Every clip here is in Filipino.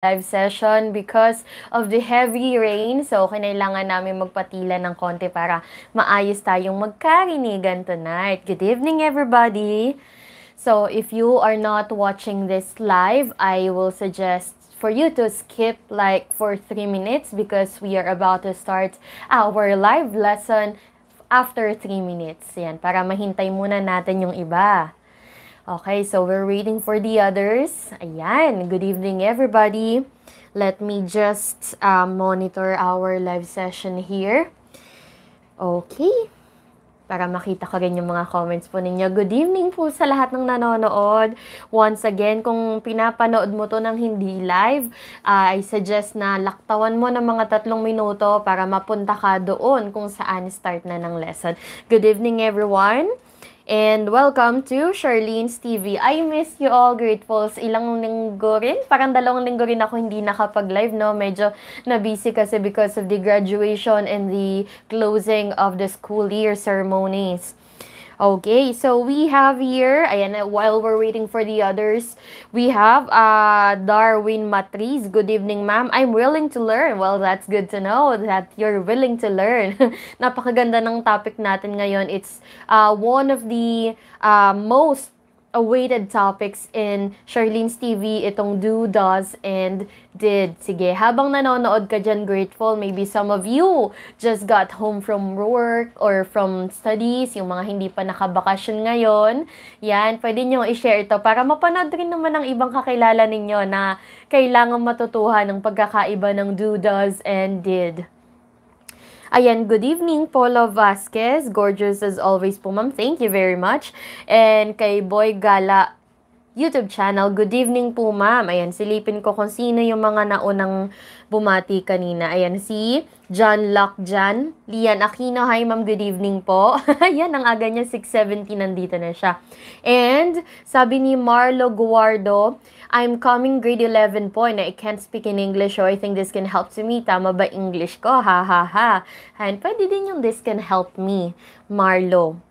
live session because of the heavy rain. So, kailangan namin magpatila ng konti para maayos tayong magkarinigan tonight. Good evening, everybody! So, if you are not watching this live, I will suggest for you to skip like for 3 minutes because we are about to start our live lesson after 3 minutes. Yan, para mahintay muna natin yung iba. Okay, so we're waiting for the others. Ayan, good evening everybody. Let me just monitor our live session here. Okay, para makita ko rin yung mga comments po ninyo. Good evening po sa lahat ng nanonood. Once again, kung pinapanood mo to ng hindi live, I suggest na laktawan mo ng mga 3 minuto para mapunta ka doon kung saan start na ng lesson. Good evening everyone. And welcome to Charlene's TV. I miss you all, GREATfuls. Ilang linggo rin, parang 2 linggo rin ako hindi nakapag-live, no? Medyo na-busy kasi because of the graduation and the closing of the school year ceremonies. Okay, so we have here, ayan, while we're waiting for the others, we have Darwin Matriz. Good evening, ma'am. I'm willing to learn. Well, that's good to know that you're willing to learn. Napakaganda ng topic natin ngayon. It's one of the most awaited topics in Charlene's TV, itong do, does, and did. Sige, habang nanonood ka dyan, GREATful, maybe some of you just got home from work or from studies, yung mga hindi pa nakabakasyon ngayon. Yan, pwede nyo i-share ito para mapanood rin naman ng ibang kakilala ninyo na kailangan matutuhan ng pagkakaiba ng do, does, and did. Ayan, good evening, Polo Vasquez. Gorgeous as always po, ma'am. Thank you very much. And kay Boy Gala YouTube channel, good evening po, ma'am. Ayan, silipin ko kung sino yung mga naunang bumati kanina. Ayan, si John Lockjan, Lian Aquino. Hi, ma'am. Good evening po. Ayan, ang aga niya, 6:70, nandito na siya. And sabi ni Marlo Guardo, I'm coming grade 11 po and I can't speak in English, so I think this can help to me. Tama ba English ko? Ha, ha, ha. And pwede din yung this can help me, Marlo.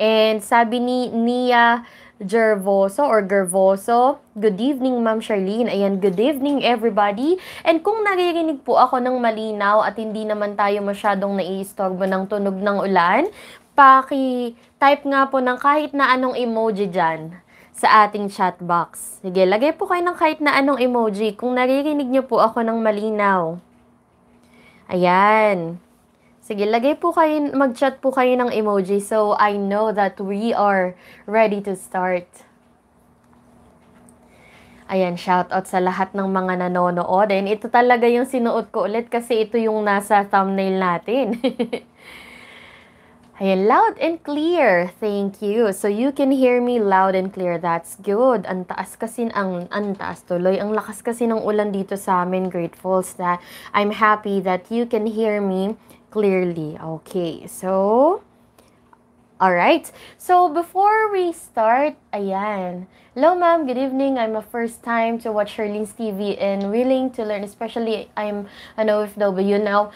And sabi ni Nia Gervoso or Gervoso, good evening, Ma'am Charlene. Ayan, good evening, everybody. And kung naririnig po ako ng malinaw at hindi naman tayo masyadong naiistorbo ng tunog ng ulan, paki-type nga po ng kahit na anong emoji dyan sa ating chat box. Sige, lagay po kayo ng kahit na anong emoji kung naririnig niyo po ako ng malinaw. Ayan. Sige, lagay po kayo, mag-chat po kayo ng emoji so I know that we are ready to start. Ayan, shoutout sa lahat ng mga nanonood. And ito talaga yung sinuot ko ulit kasi ito yung nasa thumbnail natin. Ayan, loud and clear. Thank you. So you can hear me loud and clear. That's good. Ang taas tuloy. Ang lakas kasi ng ulan dito sa amin, GREATfuls, that I'm happy that you can hear me clearly. Okay, so alright. So before we start, ayan. Hello ma'am, good evening. I'm a first time to watch Charlene's TV and willing to learn, especially I'm an OFW now.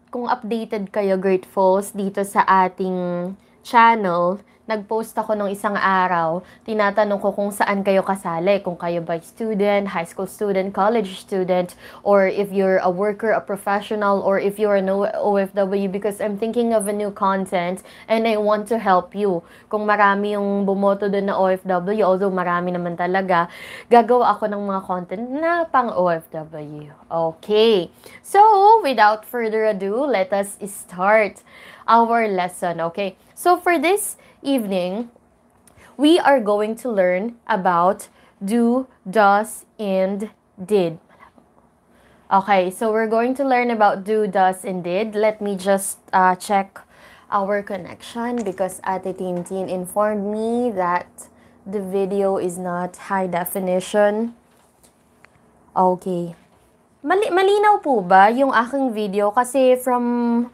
Kung updated kayo, GREATfuls, dito sa ating channel, nag-post ako nung isang araw, tinatanong ko kung saan kayo kasali, kung kayo ba student, high school student, college student, or if you're a worker, a professional, or if you're an OFW, because I'm thinking of a new content and I want to help you. Kung marami yung bumoto doon na OFW, although marami naman talaga, gagawa ako ng mga content na pang OFW. Okay, so without further ado, let us start our lesson. Okay, so for this evening, we are going to learn about do, does, and did. Okay, so we're going to learn about do, does, and did. Let me just check our connection because Ate Tintin informed me that the video is not high definition. Okay. Malinaw po ba yung aking video? Kasi from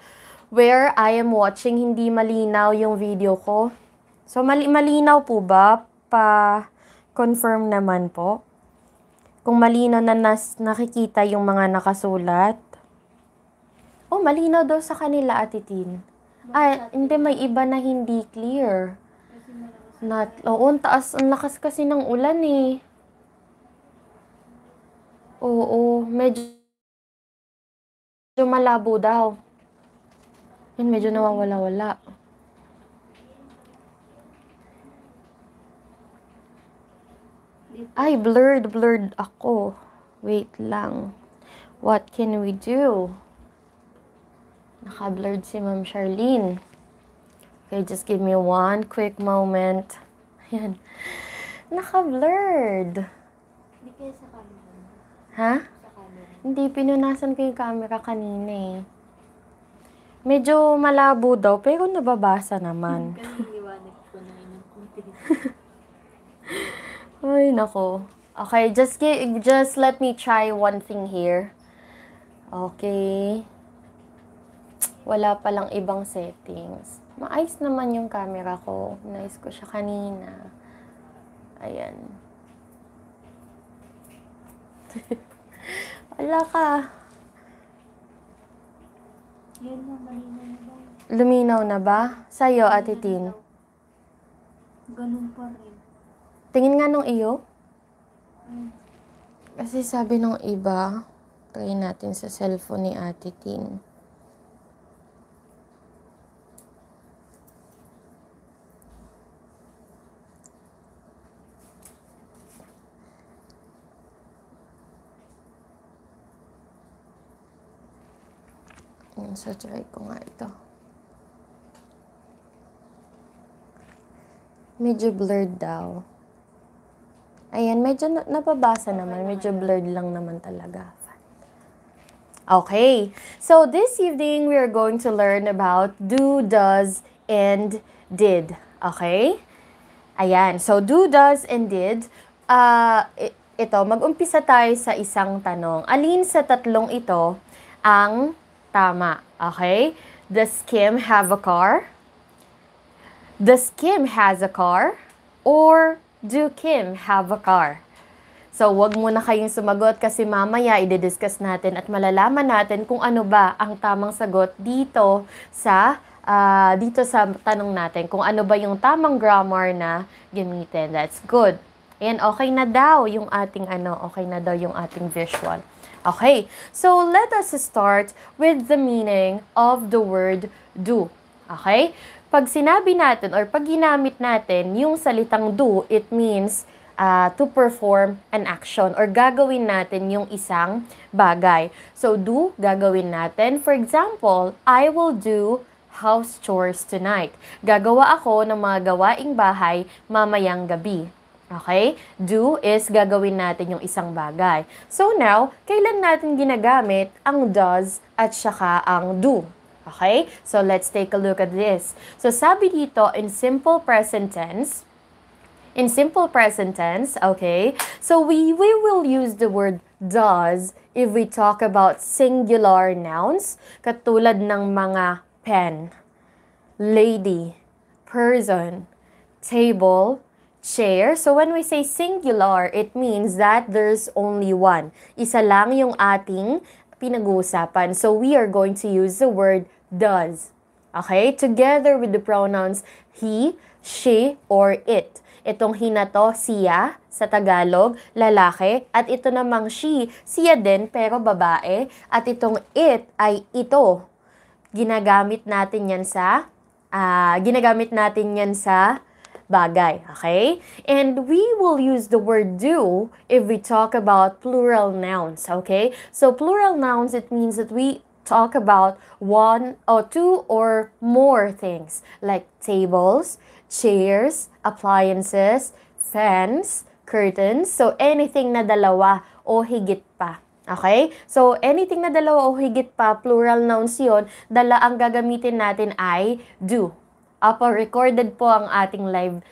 where I am watching, hindi malinaw yung video ko. So, malinaw po ba? Pa-confirm naman po. Kung malinaw na nakikita yung mga nakasulat. Oh, malinaw daw sa kanila, Ate Tin. Ay, hindi, may iba na hindi clear. Oo, ang taas, ang lakas kasi ng ulan eh. Oo, medyo malabo daw. Yan, medyo nawawala-wala. Ay, blurred ako. Wait lang. What can we do? Naka-blurred si Ma'am Charlene. Okay, just give me one quick moment. Ayan. Naka-blurred. Hindi kayo sa camera. Ha? Sa camera. Hindi, pinunasan ko yung camera kanina eh. Medyo malabo daw, pero nababasa naman. Kasi liwanag ko na inyong konti. Ay, nako. Okay, just let me try one thing here. Okay. Wala palang ibang settings. Maayos naman yung camera ko. Nice ko siya kanina. Ayan. Wala ka. Yan na, malinaw na ba? Luminaw na ba? Sa'yo, Ate Tin. Ganun pa rin. Tingin nga nung iyo. Kasi sabi nung iba, try natin sa cellphone ni Ate Tin. So, try ko nga ito. Medyo blurred daw. Ayan, medyo napabasa naman. Medyo blurred lang naman talaga. Okay. So, this evening, we are going to learn about do, does, and did. Okay? Ayan. So, do, does, and did. Ito, mag-umpisa tayo sa isang tanong. Alin sa tatlong ito ang tama? Okay? Does Kim have a car? Does Kim has a car? Or do Kim have a car? So, wag muna kayong sumagot kasi mamaya i-discuss natin at malalaman natin kung ano ba ang tamang sagot dito sa tanong natin. Kung ano ba yung tamang grammar na gamitin. That's good. And okay na daw yung ating visual. Okay, so let us start with the meaning of the word do. Okay? Pag sinabi natin or pag ginamit natin yung salitang do, it means to perform an action or gagawin natin yung isang bagay. So, do, gagawin natin. For example, I will do house chores tonight. Gagawa ako ng mga gawaing bahay mamayang gabi. Okay? Do is gagawin natin yung isang bagay. So now, kailan natin ginagamit ang does at saka ang do? Okay? So let's take a look at this. So sabi dito in simple present tense, okay? So we will use the word does if we talk about singular nouns, katulad ng mga pen, lady, person, table, chair. So when we say singular, it means that there's only one. Isa lang yung ating pinag-uusapan. So we are going to use the word does. Okay? Together with the pronouns he, she, or it. Itong he na to, siya, sa Tagalog, lalaki. At ito namang she, siya din, pero babae. At itong it ay ito. Ginagamit natin yan sa bagay, okay? And we will use the word do if we talk about plural nouns, okay? So plural nouns, it means that we talk about one or two or more things like tables, chairs, appliances, fans, curtains. So anything na dalawa o higit pa. Okay? So anything na dalawa o higit pa, plural nouns yun, ang gagamitin natin ay do. Recorded po ang ating live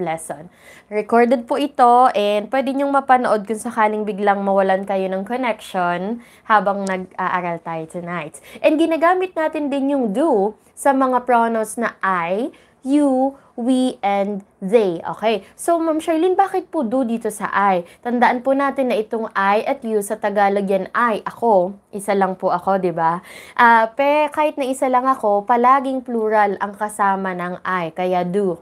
lesson. Recorded po ito and pwede niyong mapanood kung sakaling biglang mawalan kayo ng connection habang nag-aaral tayo tonight. And ginagamit natin din yung do sa mga pronouns na I, you, we, and they. Okay? So, Ma'am Charlene, bakit po do dito sa I? Tandaan po natin na itong I at you sa Tagalog yan I, ako. Isa lang po ako, di ba? Kahit na isa lang ako, palaging plural ang kasama ng I, kaya do.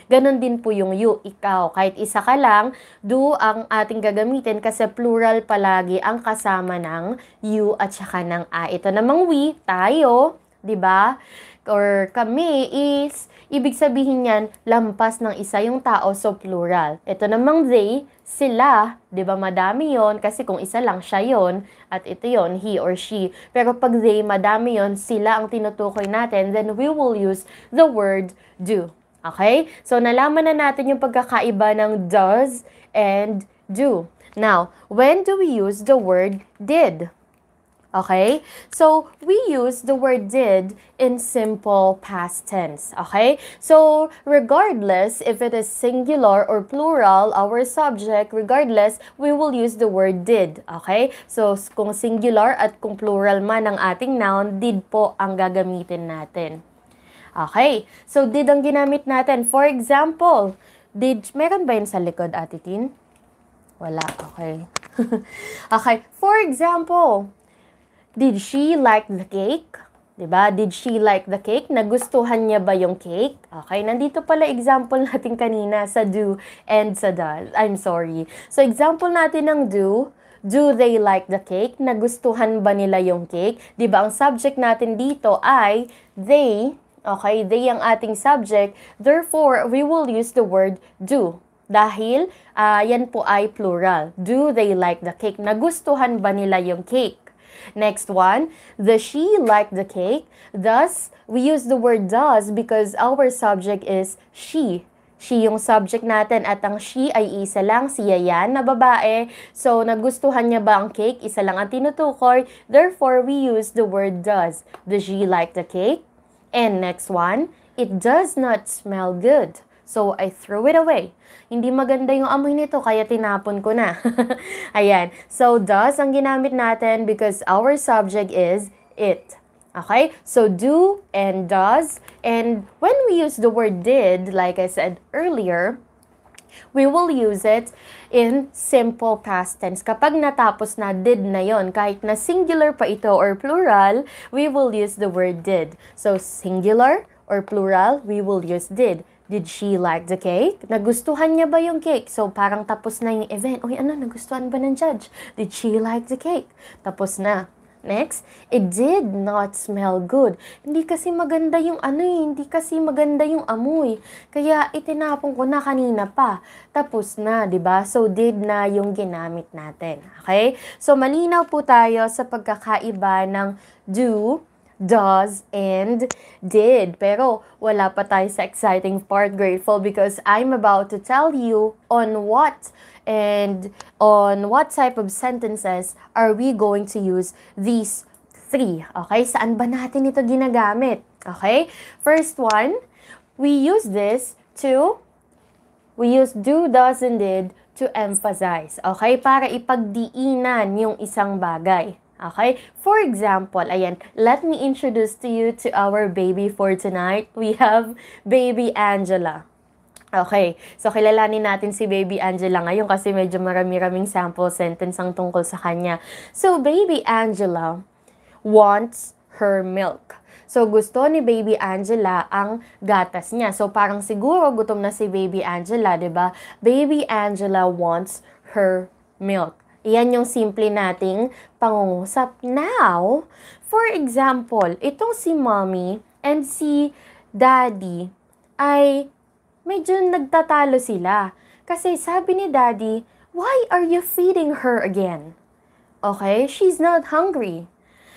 Ganon din po yung you, ikaw. Kahit isa ka lang, do ang ating gagamitin kasi plural palagi ang kasama ng you at saka ng I. Ito namang we, tayo, di ba? Or kami is, ibig sabihin yan, lampas ng isa yung tao, so plural. Ito namang they, sila, di ba madami yon kasi kung isa lang siya yon at ito yon he or she. Pero pag they, madami yon sila ang tinutukoy natin, then we will use the word do. Okay? So nalaman na natin yung pagkakaiba ng does and do. Now, when do we use the word did? Okay? So, we use the word did in simple past tense. Okay? So, regardless if it is singular or plural, our subject, regardless, we will use the word did. Okay? So, kung singular at kung plural man ang ating noun, did po ang gagamitin natin. Okay? So, did ang ginamit natin. For example, meron ba yun sa likod, Ate Tin? Wala. Okay. Okay. For example, did she like the cake? Diba? Did she like the cake? Nagustuhan niya ba yung cake? Okay, nandito pala example natin kanina sa do and sa does. I'm sorry. So, example natin ng do they like the cake? Nagustuhan ba nila yung cake? Diba, ang subject natin dito ay they. Okay, they ang ating subject. Therefore, we will use the word do. Dahil, yan po ay plural. Do they like the cake? Nagustuhan ba nila yung cake? Next one, does she like the cake? Thus, we use the word does because our subject is she. She yung subject natin at ang she ay isa lang, si Ayan na babae. So, nagustuhan niya ba ang cake? Isa lang ang tinutukoy. Therefore, we use the word does. Does she like the cake? And next one, it does not smell good. So, I threw it away. Hindi maganda yung amoy nito, kaya tinapon ko na. Ayan. So, does ang ginamit natin because our subject is it. Okay? So, do and does. And when we use the word did, like I said earlier, we will use it in simple past tense. Kapag natapos na did na yon, kahit na singular pa ito or plural, we will use the word did. So, singular or plural, we will use did. Did she like the cake? Nagustuhan niya ba yung cake? So, parang tapos na yung event. Uy, ano, nagustuhan ba ng judge? Did she like the cake? Tapos na. Next, it did not smell good. Hindi kasi maganda yung hindi kasi maganda yung amoy. Kaya itinapon ko na kanina pa. Tapos na, 'di ba? So did na yung ginamit natin. Okay? So malinaw po tayo sa pagkakaiba ng do, does, and did. Pero wala pa tayo sa exciting part, grateful, because I'm about to tell you on what type of sentences are we going to use these three. Okay? Saan ba natin ito ginagamit? Okay? First one, we use do, does, and did to emphasize. Okay? Para ipagdiinan yung isang bagay. Okay? For example, ayan, let me introduce to you to our baby for tonight. We have baby Angela. Okay, so kilalanin natin si baby Angela ngayon kasi medyo marami-raming sample sentence ang tungkol sa kanya. So, baby Angela wants her milk. So, gusto ni baby Angela ang gatas niya. So, parang siguro gutom na si baby Angela, 'di ba? Baby Angela wants her milk. Iyan yung simple nating pangungusap. Now, for example, itong si mommy and si daddy ay medyo nagtatalo sila. Kasi sabi ni daddy, why are you feeding her again? Okay? She's not hungry.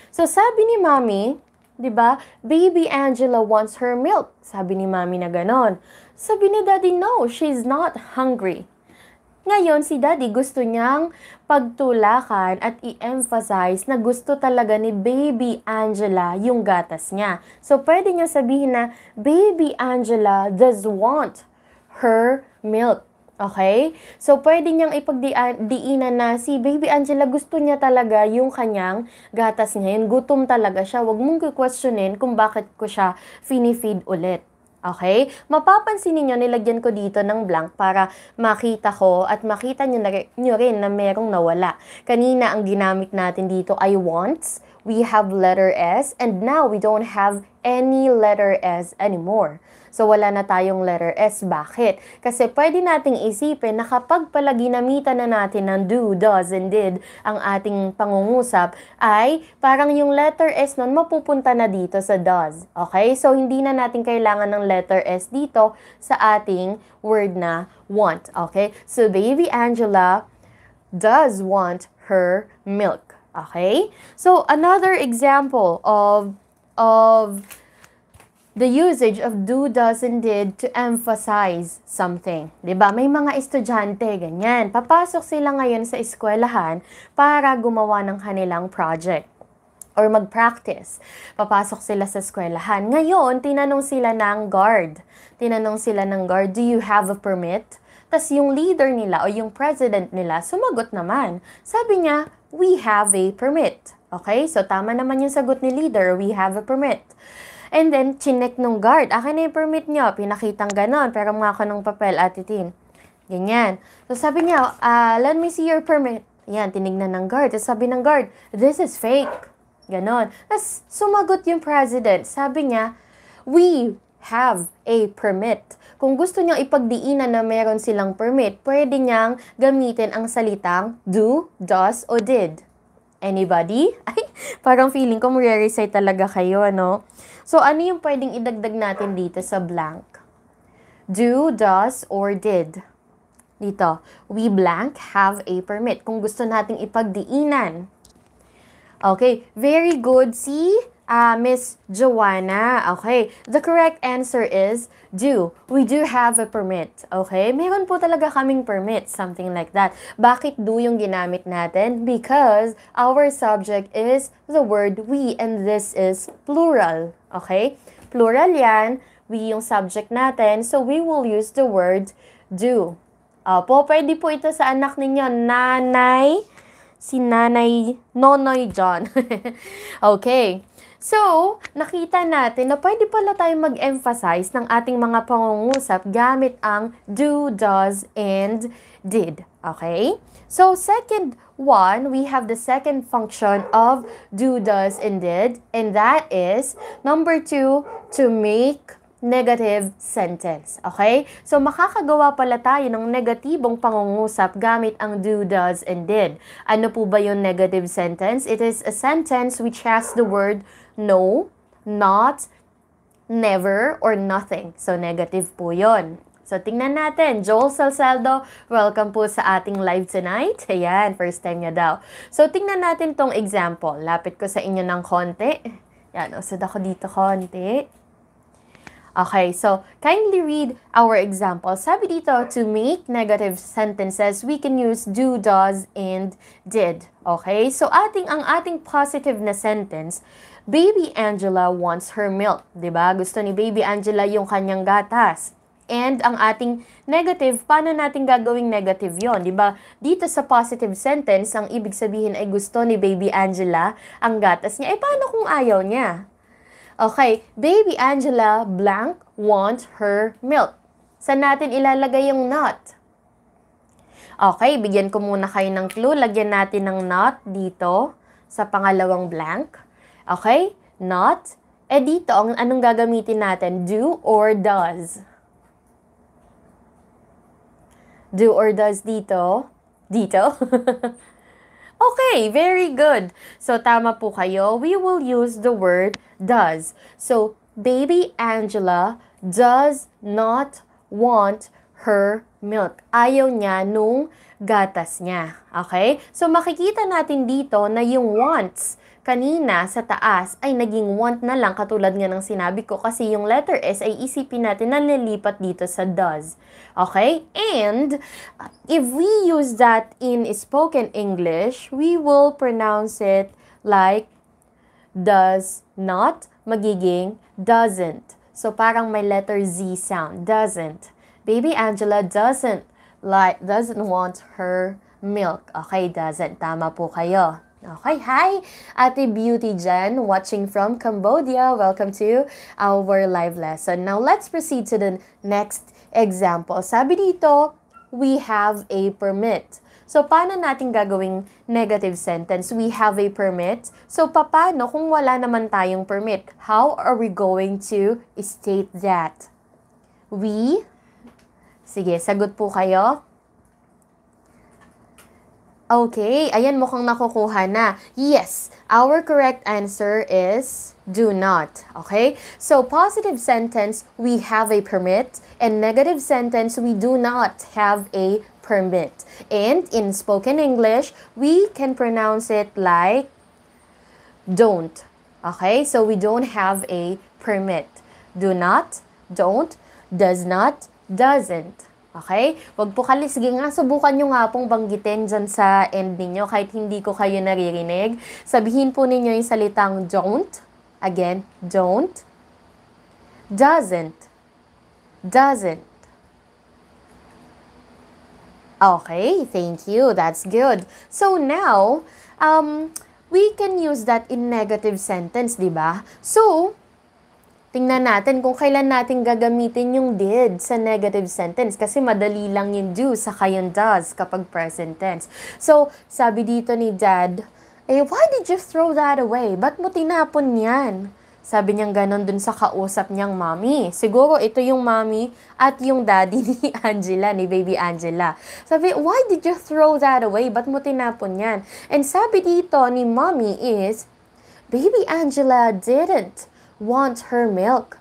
So sabi ni mommy, di ba, baby Angela wants her milk. Sabi ni mommy na ganon. Sabi ni daddy, no, she's not hungry. Ngayon, si daddy gusto niyang pagtulakan at i-emphasize na gusto talaga ni baby Angela yung gatas niya. So, pwede niya sabihin na, baby Angela does want her milk. Okay? So, pwede niyang ipagdiinan na si baby Angela gusto niya talaga yung kanyang gatas niya. Yung gutom talaga siya. Huwag mong questionin kung bakit ko siya finifeed ulit. Okay? Mapapansin niyo nilagyan ko dito ng blank para makita ko at makita niyo rin na merong nawala. Kanina ang ginamit natin dito ay wants. We have letter S and now we don't have any letter S anymore. So, wala na tayong letter S. Bakit? Kasi pwede nating isipin na kapag pala ginamitan na natin ng do, does, and did ang ating pangungusap, ay parang yung letter S nun mapupunta na dito sa does. Okay? So, hindi na natin kailangan ng letter S dito sa ating word na want. Okay? So, baby Angela does want her milk. Okay? So, another example of the usage of do, does, and did to emphasize something. 'Di ba? May mga estudyante, ganyan. Papasok sila ngayon sa eskwelahan para gumawa ng kanilang project or mag-practice. Papasok sila sa eskwelahan. Ngayon, tinanong sila ng guard. Do you have a permit? Tas yung leader nila o yung president nila, sumagot naman. Sabi niya, we have a permit. Okay? So, tama naman yung sagot ni leader, we have a permit. And then, chinek nung guard, akin na yung permit niyo. Pinakitang ganon, pero mga ka ng papel, atitin. Ganyan. So, sabi niya, let me see your permit. Yan, tinignan ng guard. Tapos sabi ng guard, this is fake. Ganon. Tapos, sumagot yung president. Sabi niya, we have a permit. Kung gusto niyang ipagdiinan na meron silang permit, pwede niyang gamitin ang salitang do, does, o did. Anybody? Ay, parang feeling ko mag-recite talaga kayo, ano? So, ano yung pwedeng idagdag natin dito sa blank? Do, does, or did. Dito, we blank have a permit. Kung gusto nating ipagdiinan. Okay, very good. See? Miss Joanna. Okay, the correct answer is do. We do have a permit. Okay, meron po talaga kaming permit, something like that. Bakit do yung ginamit natin? Because our subject is the word we and this is plural. Okay, plural yan. We yung subject natin, so we will use the word do. Pwede po ito sa anak ninyo, nanay, si nanay, nonoy John. Okay. So, nakita natin na pwede pala tayong mag-emphasize ng ating mga pangungusap gamit ang do, does, and did. Okay? So, second one, we have the second function of do, does, and did. And that is, number 2, to make negative sentence. Okay? So, makakagawa pala tayo ng negatibong pangungusap gamit ang do, does, and did. Ano po ba yung negative sentence? It is a sentence which has the word no, not, never, or nothing. So, negative po yon. So, tingnan natin. Joel Salsaldo, welcome po sa ating live tonight. Ayan, first time niya daw. So, tingnan natin tong example. Lapit ko sa inyo ng konti. Yan, usod ako dito konti. Okay, so, kindly read our example. Sabi dito, to make negative sentences, we can use do, does, and did. Okay, so ang ating positive na sentence, Baby Angela wants her milk. Diba? Gusto ni Baby Angela yung kanyang gatas. And ang ating negative, paano natin gagawing negative yon? Diba? Dito sa positive sentence, ang ibig sabihin ay gusto ni Baby Angela ang gatas niya. Paano kung ayaw niya? Okay, Baby Angela blank want her milk. Saan natin ilalagay yung not? Okay, bigyan ko muna kayo ng clue. Lagyan natin ng not dito sa pangalawang blank. Okay? Not. Dito, anong gagamitin natin? Do or does? Do or does dito? Dito? Okay, very good. So, tama po kayo. We will use the word does. So, Baby Angela does not want her milk. Ayaw niya nung gatas niya. Okay? So, makikita natin dito na yung wants kanina sa taas ay naging want na lang katulad nga ng sinabi ko kasi yung letter S ay isipin natin na nilipat dito sa does. Okay? And if we use that in spoken English, we will pronounce it like does not, magiging doesn't. So parang may letter Z sound, doesn't. Baby Angela doesn't want her milk. Okay, doesn't. Tama po kayo. Okay, hi, Ate Beauty Jen, watching from Cambodia. Welcome to our live lesson. Now, let's proceed to the next example. Sabi dito, we have a permit. So, paano natin gagawing negative sentence? We have a permit. So, paano kung wala naman tayong permit? How are we going to state that? We? Sige, sagot po kayo. Okay, ayan mukhang nakukuha na. Yes, our correct answer is do not. Okay? So, positive sentence, we have a permit. And negative sentence, we do not have a permit. And in spoken English, we can pronounce it like don't. Okay? So, we don't have a permit. Do not, don't, does not, doesn't. Okay? Wag po kayo, sige nga, subukan nyo nga pong banggitin dyan sa end ninyo kahit hindi ko kayo naririnig. Sabihin po ninyo yung salitang don't. Again, don't. Doesn't. Doesn't. Okay, thank you. That's good. So now, we can use that in negative sentence, di ba? So, tingnan natin kung kailan natin gagamitin yung did sa negative sentence kasi madali lang yung do saka yung does kapag present tense. So, sabi dito ni Dad, why did you throw that away? Ba't mo tinapon yan? Sabi niyang ganon dun sa kausap niyang mommy. Siguro ito yung mommy at yung daddy ni Angela, ni baby Angela. Sabi, why did you throw that away? Ba't mo tinapon yan? And sabi dito ni mommy is, baby Angela didn't want her milk.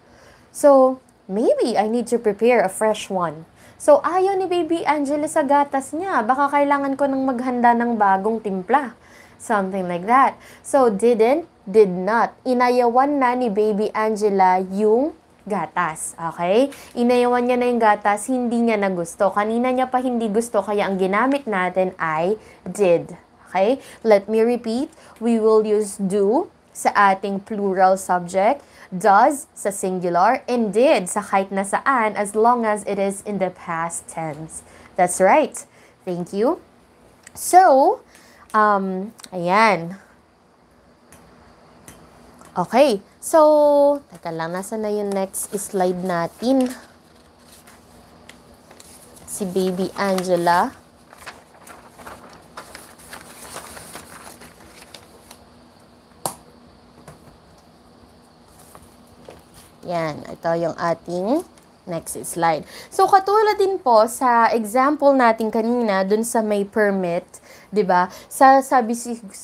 So, maybe I need to prepare a fresh one. So, ayaw ni baby Angela sa gatas niya. Baka kailangan ko nang maghanda ng bagong timpla. Something like that. So, didn't, did not. Inayawan na ni baby Angela yung gatas. Okay? Inayawan niya na yung gatas, hindi niya na gusto. Kanina niya pa hindi gusto, kaya ang ginamit natin ay did. Okay? Let me repeat. We will use do sa ating plural subject, does sa singular, and did sa kahit na saan as long as it is in the past tense. That's right. Thank you. So, ayan. Okay. So, teka lang, nasa na yung next slide natin? Si baby Angela. Yan, ito yung ating next slide. So, katulad din po sa example natin kanina, dun sa may permit, di ba?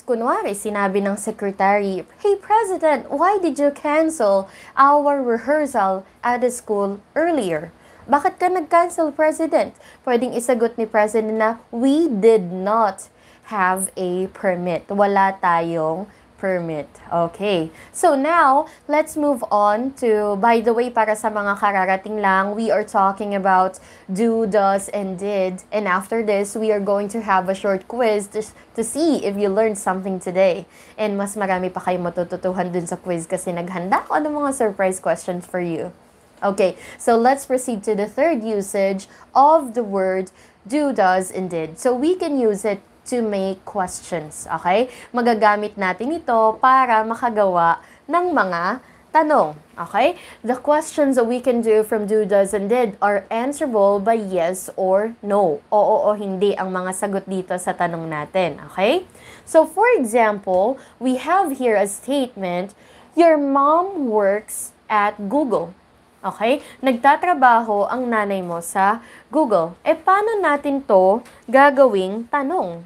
Kunwari, sinabi ng secretary, hey, President, why did you cancel our rehearsal at the school earlier? Bakit ka nag-cancel, President? Pwedeng isagot ni President na, we did not have a permit. Wala tayong permit. Okay. So now, let's move on to, by the way, para sa mga kararating lang, we are talking about do, does, and did. And after this, we are going to have a short quiz to see if you learned something today. And mas marami pa kayong matututuhan dun sa quiz kasi naghanda ko ng mga surprise questions for you. Okay. So let's proceed to the third usage of the word do, does, and did. So we can use it to make questions, okay? Magagamit natin ito para makagawa ng mga tanong, okay? The questions that we can do from do, does, and did are answerable by yes or no. Oo o hindi ang mga sagot dito sa tanong natin, okay? So, for example, we have here a statement, your mom works at Google. Okay? Nagtatrabaho ang nanay mo sa Google. Paano natin to gagawing tanong?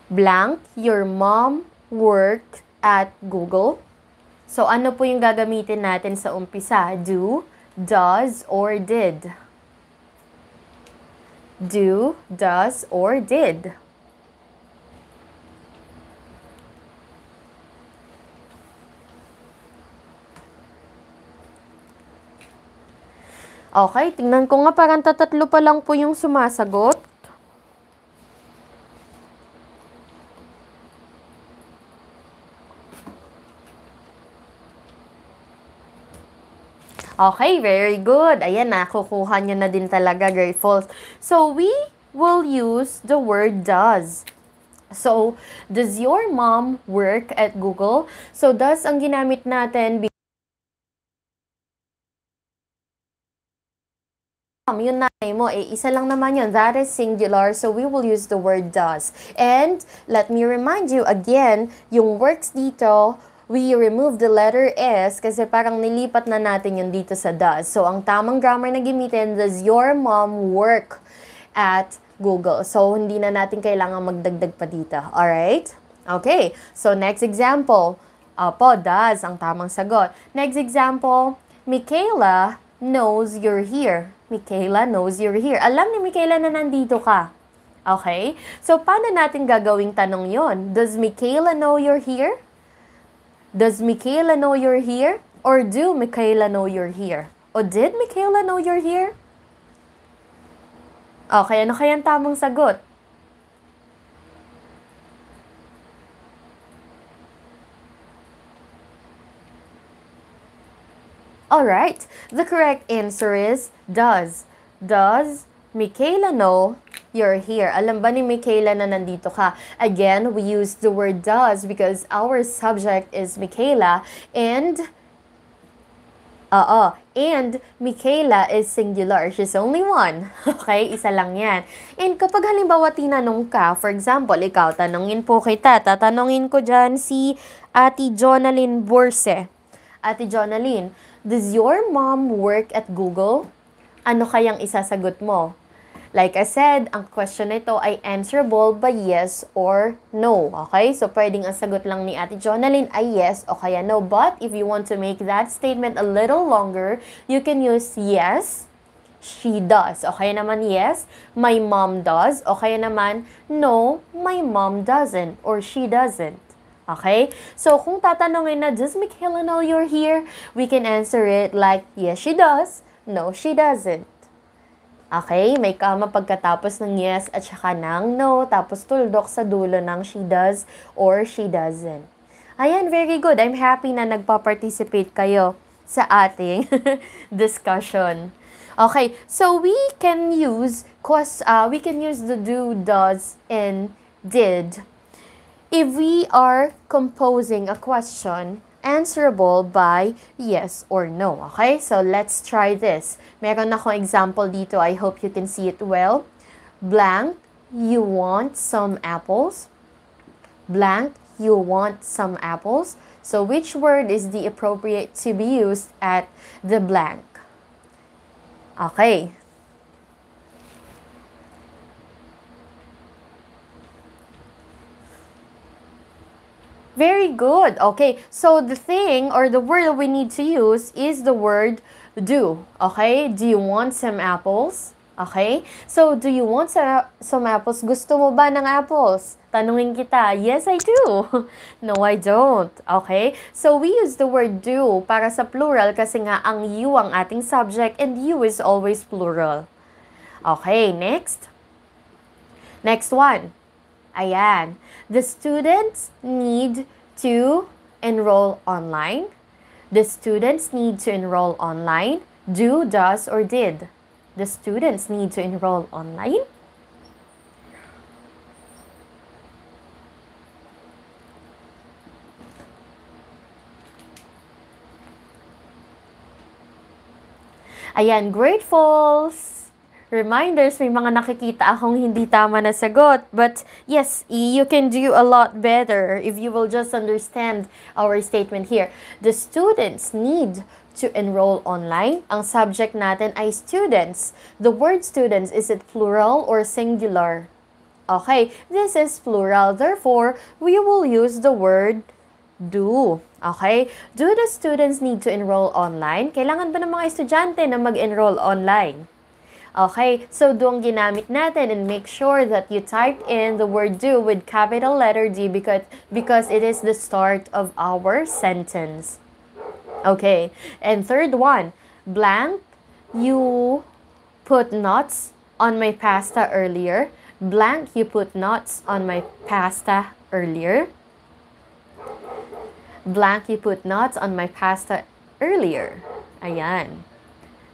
Blank, your mom worked at Google. So, ano po yung gagamitin natin sa umpisa? Do, does, or did? Do, does, or did? Okay, tingnan ko nga, parang tatatlo pa lang po yung sumasagot. Okay, very good. Ayan, nakukuha nyo na din talaga, GREATfuls. So, we will use the word does. So, does your mom work at Google? So, does ang ginamit natin yung nanay mo, isa lang naman yun. That is singular, so we will use the word does. And, let me remind you again, yung works dito, we remove the letter S kasi parang nilipat na natin yun dito sa does. So, ang tamang grammar na gamitin, does your mom work at Google? So, hindi na natin kailangan magdagdag pa dito. Alright? Okay. So, next example. Opo, does ang tamang sagot. Next example, Michaela knows you're here. Michaela knows you're here. Alam ni Michaela na nandito ka. Okay? So, paano natin gagawing tanong yon? Does Michaela know you're here? Does Michaela know you're here? Or do Michaela know you're here? O did Michaela know you're here? Okay, ano kaya ang tamang sagot? Alright, the correct answer is does. Does Michaela know you're here? Alam ba ni Michaela na nandito ka? Again, we use the word does because our subject is Michaela and Michaela is singular. She's only one. Okay? Isa lang yan. And kapag halimbawa tinanong ka, for example, ikaw, tanongin po kita, tatanungin ko dyan si Ate Jonalyn Borse. Ate Jonalyn, does your mom work at Google? Ano kayang isasagot mo? Like I said, ang question nito ay answerable by yes or no. Okay? So, pwedeng ang sagot lang ni Ate Jonalyn ay yes o kaya no. But, if you want to make that statement a little longer, you can use yes, she does. O kaya naman yes, my mom does. O kaya naman, no, my mom doesn't or she doesn't. Okay? So, kung tatanungin na, does Michaela know you're here? We can answer it like, yes, she does. No, she doesn't. Okay? May kama pagkatapos ng yes at saka ng no. Tapos tuldok sa dulo ng she does or she doesn't. Ayan, very good. I'm happy na nagpa-participate kayo sa ating discussion. Okay, so we can use the do, does, and did if we are composing a question answerable by yes or no. Okay? So, let's try this. Meron akong example dito. I hope you can see it well. Blank, you want some apples? Blank, you want some apples? So, which word is the appropriate to be used at the blank? Okay. Very good. Okay, so the thing or the word that we need to use is the word do. Okay, do you want some apples? Okay, so do you want some apples? Gusto mo ba ng apples? Tanungin kita, yes, I do. No, I don't. Okay, so we use the word do para sa plural kasi nga ang you ang ating subject and you is always plural. Okay, next. Next one. Ayan. The students need to enroll online. The students need to enroll online. Do, does, or did? The students need to enroll online. Ayan, GREATfuls! Reminders, may mga nakikita akong hindi tama na sagot. But yes, you can do a lot better if you will just understand our statement here. The students need to enroll online. Ang subject natin ay students. The word students, is it plural or singular? Okay, this is plural. Therefore, we will use the word do. Okay? Do the students need to enroll online? Kailangan ba ng mga estudyante na mag-enroll online? Okay, so do ang ginamit natin and make sure that you type in the word do with capital letter D because it is the start of our sentence. Okay, and third one, blank, you put nuts on my pasta earlier. Blank, you put nuts on my pasta earlier. Blank, you put nuts on my pasta earlier. Ayan.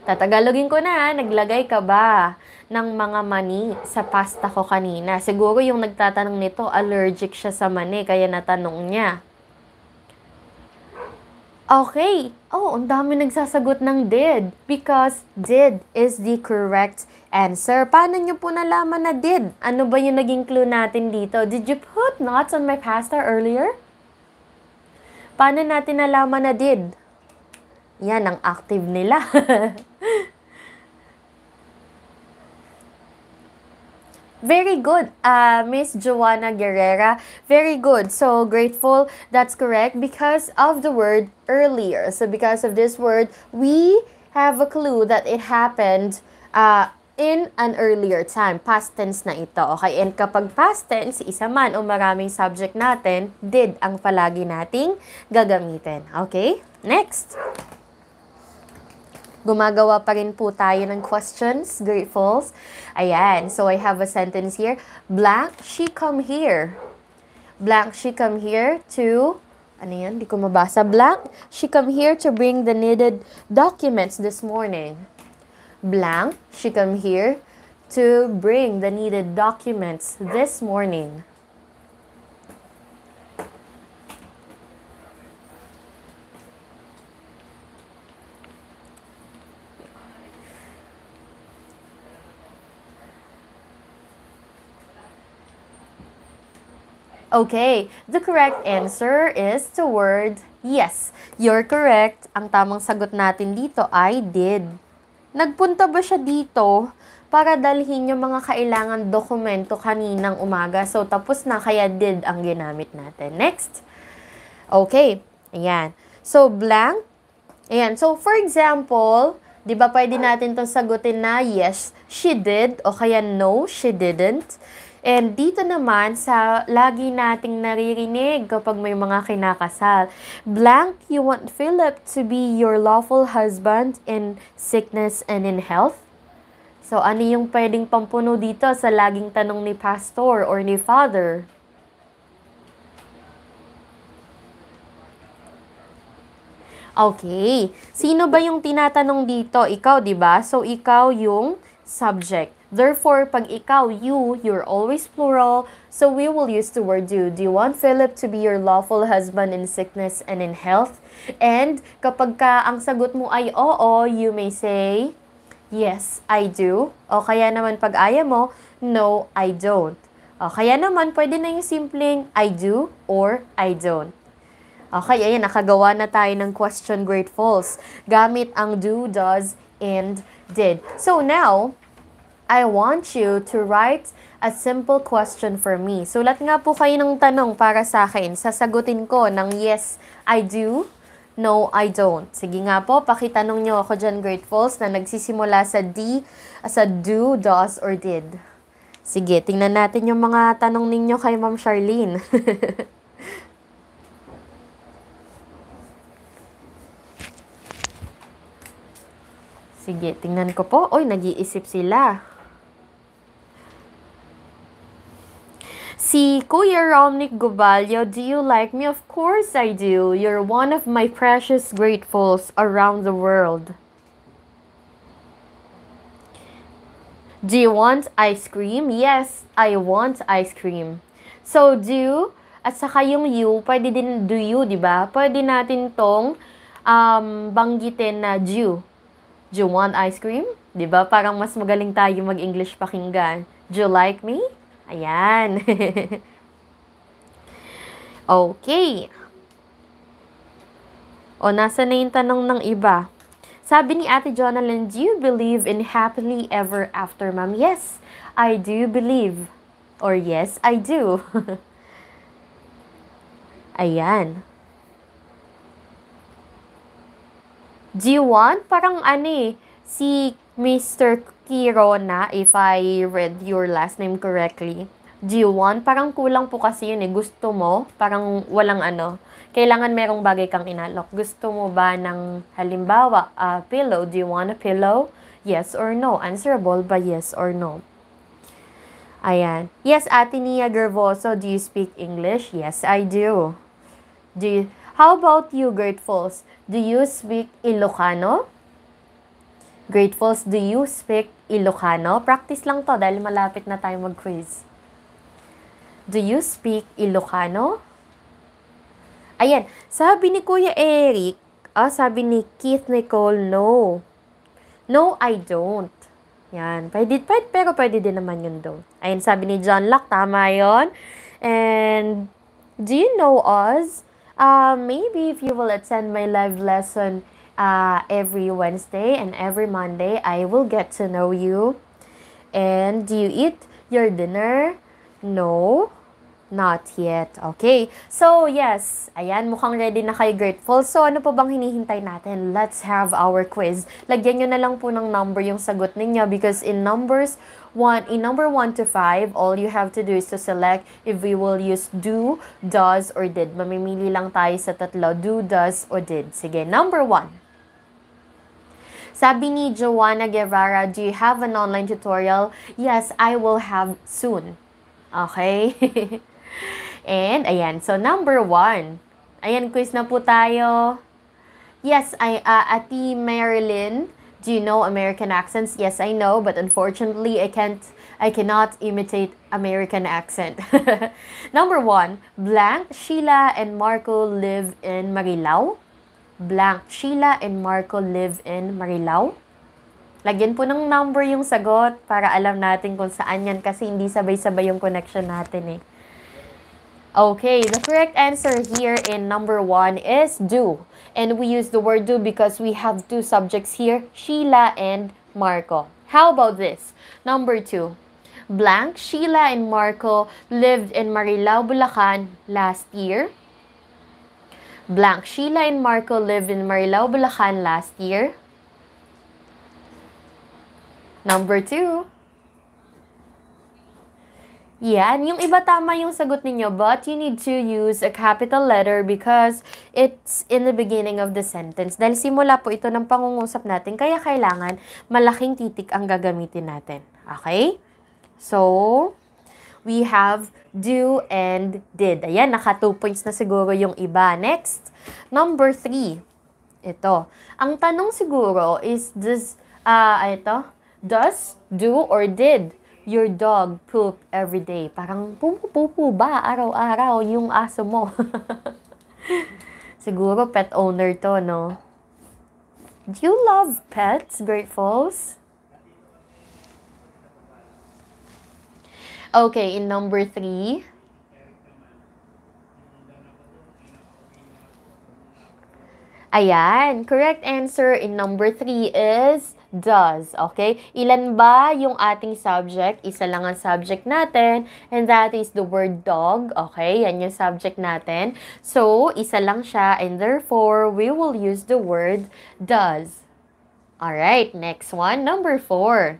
Tatagalogin ko na, naglagay ka ba ng mga mani sa pasta ko kanina? Siguro yung nagtatanong nito, allergic siya sa mani, kaya natanong niya. Okay. Oh, ang dami nagsasagot ng did. Because did is the correct answer. Paano nyo po nalaman na did? Ano ba yung naging clue natin dito? Did you put nuts on my pasta earlier? Paano natin nalaman na did? Yan, ang active nila. Very good, Miss Joanna Guerrera. Very good. So, grateful, that's correct because of the word earlier. So, because of this word, we have a clue that it happened in an earlier time. Past tense na ito. Okay? And kapag past tense, isa man o maraming subject natin, did ang palagi nating gagamitin. Okay? Next. Gumagawa pa rin po tayo ng questions, GREATfuls. Ayan, so I have a sentence here. Blank, she come here. Blank, she come here to, ano yan, di ko mabasa. Blank, she come here to bring the needed documents this morning. Blank, she come here to bring the needed documents this morning. Okay, the correct answer is the word yes. You're correct. Ang tamang sagot natin dito ay did. Nagpunta ba siya dito para dalhin yung mga kailangan dokumento kaninang umaga? So, tapos na, kaya did ang ginamit natin. Next. Okay, ayan. So, blank. Ayan, so for example, di ba pwede natin itong sagutin na yes, she did, o kaya no, she didn't. And dito naman sa lagi nating naririnig kapag may mga kinakasal, blank, you want Philip to be your lawful husband in sickness and in health? So ano yung pwedeng pampuno dito sa laging tanong ni pastor or ni father? Okay. Sino ba yung tinatanong dito? Ikaw, di ba? So ikaw yung subject. Therefore, pag ikaw, you're always plural, so we will use the word you. Do you want Philip to be your lawful husband in sickness and in health? And kapag ka ang sagot mo ay oo, you may say, yes, I do. O kaya naman pag ayaw mo, no, I don't. O kaya naman, pwede na yung simpleng I do or I don't. Okay, ayan, nakagawa na tayo ng question GREATfuls gamit ang do, does, and did. So now, I want you to write a simple question for me. Sulat nga po kayo ng tanong para sa akin. Sasagutin ko ng yes, I do, no, I don't. Sige nga po, pakitanong nyo ako dyan, GREATfuls, na nagsisimula sa D, sa do, does, or did. Sige, tingnan natin yung mga tanong ninyo kay Ma'am Charlene. Sige, tingnan ko po. Oy, nag-iisip sila. Si Kuya Romnick Gubalyo, do you like me? Of course I do. You're one of my precious GREATfuls around the world. Do you want ice cream? Yes, I want ice cream. So, do, at saka yung you, pwede din do you, di ba? Pwede natin tong banggitin na do. Do you want ice cream? Di ba? Parang mas magaling tayo mag-English pakinggan. Do you like me? Ayan. Okay. O, nasa na yung tanong ng iba? Sabi ni Ate Jonalyn, do you believe in happily ever after, ma'am? Yes, I do believe. Or yes, I do. Ayan. Do you want? Parang si Mr. Kirona, if I read your last name correctly. Do you want? Parang kulang po kasi yun eh. Gusto mo? Parang walang kailangan merong bagay kang inalok. Gusto mo ba ng halimbawa, pillow? Do you want a pillow? Yes or no? Answerable by yes or no. Ayan. Yes, Ate Nia Gervoso, do you speak English? Yes, I do. How about you, GREATfuls? Do you speak Ilocano? GREATfuls, do you speak Ilocano? Practice lang to dahil malapit na tayo mag-quiz. Do you speak Ilocano? Ayan, sabi ni Kuya Eric, sabi ni Keith Nicole, no. No, I don't. Yan, pero pwede din naman yun don't. Ayan, sabi ni John Locke, tama yun. And, do you know Oz? Maybe if you will attend my live lesson every Wednesday and every Monday, I will get to know you. And do you eat your dinner? No, not yet. Okay. So, yes. Ayan, mukhang ready na kayo, grateful. So, ano pa bang hinihintay natin? Let's have our quiz. Lagyan nyo na lang po ng number yung sagot ninyo because in number 1 to 5, all you have to do is to select if we will use do, does, or did. Mamimili lang tayo sa tatlo. Do, does, or did. Sige, number 1. Sabi ni Joanna Guevara, do you have an online tutorial? Yes, I will have soon. Okay? And, ayan. So, number 1. Ayan, quiz na po tayo. Yes, Ati Marilyn, do you know American accents? Yes, I know, but unfortunately, I cannot imitate American accent. Number 1, blank, Sheila and Marco live in Marilao. Blank, Sheila and Marco live in Marilao. Lagyan po ng number yung sagot para alam natin kung saan yan kasi hindi sabay-sabay yung connection natin eh. Okay, the correct answer here in number 1 is do. And we use the word do because we have two subjects here, Sheila and Marco. How about this? Number 2. Blank, Sheila and Marco lived in Marilao, Bulacan last year. Blank, Sheila and Marco lived in Marilao, Bulacan last year. Number 2. Yan, yung iba tama yung sagot ninyo, but you need to use a capital letter because it's in the beginning of the sentence. Dahil simula po ito ng pangungusap natin, kaya kailangan malaking titik ang gagamitin natin. Okay? So, we have do and did. Ayan, naka 2 points na siguro yung iba. Next, number 3. Ito. Ang tanong siguro is, does, do, or did your dog poop every day? Parang pupu ba araw-araw yung aso mo? Siguro pet owner to, no? Do you love pets, Grateful's? Okay, in number 3. Ayan, correct answer in number 3 is does. Okay? Ilan ba yung ating subject? Isa lang ang subject natin, and that is the word dog. Okay? Yan yung subject natin. So, isa lang siya, and therefore, we will use the word does. Alright, next one. Number 4.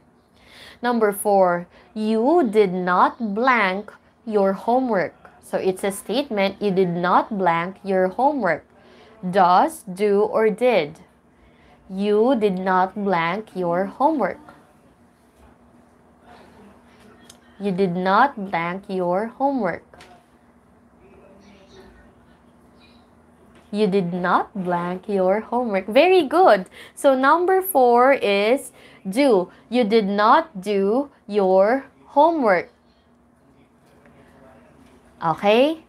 Number 4, you did not blank your homework. So, it's a statement, you did not blank your homework. Does, do, or did. You did not blank your homework. You did not blank your homework. You did not blank your homework. Very good. So number 4 is do. You did not do your homework. Okay?